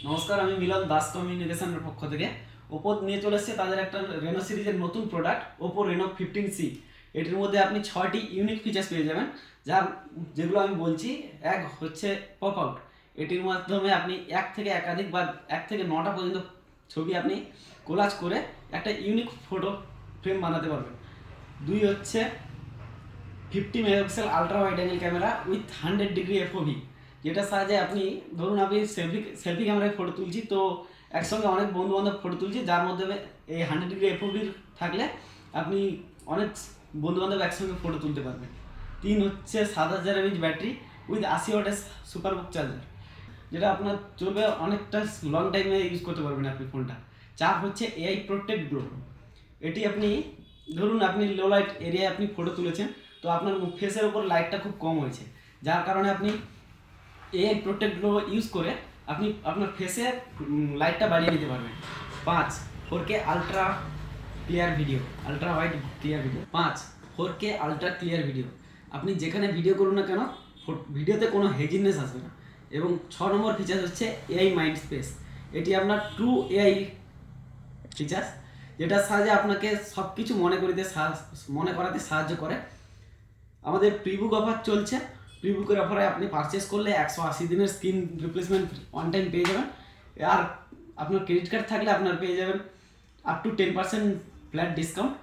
নমস্কার, আমি মিলন দাস কমিউনিকেশনের পক্ষ থেকে ওপো নিয়ে চলে এসেছে তাদের একটা রেনো সিরিজের নতুন প্রোডাক্ট ওপো রেনো 15C। এটির মধ্যে আপনি 6টি ইউনিক ফিচার্স পেয়ে যাবেন, যেগুলো আমি বলছি। এক হচ্ছে পপ আউট। এটির মাধ্যমে আপনি এক থেকে একাধিক বা 1 থেকে 9টা পর্যন্ত ছবি আপনি কোলাজ করে একটা ইউনিক ফটো ফ্রেম বানাতে পারবেন। 2 হচ্ছে 50 megapixel ultra wide angle camera with 100 degree FOV, যেটার সাহায্যে আপনি ধরুন আপনি সেলফি ক্যামেরায় ফটো তুলছি, তো একসঙ্গে অনেক বন্ধু বান্ধব ফটো তুলছি, যার মধ্যে এই 100 ডিগ্রি এফওভির থাকলে আপনি অনেক বন্ধু বান্ধব একসঙ্গে ফটো তুলতে পারবেন। 3 হচ্ছে 7000 mAh ব্যাটারি উইথ 80 ওয়াটের সুপারবুক চার্জার, যেটা আপনার চলবে অনেকটা লং টাইমে ইউজ করতে পারবেন আপনি ফোনটা। 4 হচ্ছে এআই প্রোটেক্ট গ্লো। এটি আপনি ধরুন আপনি লো লাইট এরিয়ায় আপনি ফটো তুলেছেন, তো আপনার ফেসের উপর লাইটটা খুব কম হয়েছে, যার কারণে আপনি এআই প্রোটেক্ট গ্লো ইউজ করে আপনি আপনার ফেসে লাইটটা বাড়িয়ে নিতে পারবেন। 5 4K ultra clear video, ultra wide clear video. 5 4K ultra clear video, আপনি যেখানে ভিডিও করুন না কেন ভিডিওতে কোনো হেজিনেস আসবে না। এবং 6 নম্বর ফিচার হচ্ছে এআই মাইন্ড স্পেস। এটি আপনার ট্রু এআই ফিচার্স, যেটার সাহায্যে আপনাকে সব কিছু মনে করাতে সাহায্য করে। আমাদের প্রিবুক অফার চলছে। প্রিবুকের অফারে আপনি পারচেস করলে 180 দিনের স্ক্রিন রিপ্লেসমেন্ট অন টাইম পেয়ে যাবেন। আর আপনার ক্রেডিট কার্ড থাকলে আপনার পেয়ে যাবেন আপ টু 10% ফ্ল্যাট ডিসকাউন্ট।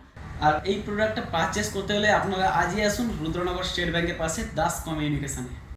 আর এই প্রোডাক্টটা পারচেস করতে হলে আপনারা আজই আসুন রুদ্রনগর স্টেট ব্যাংকের পাশে দাস কমিউনিকেশনে।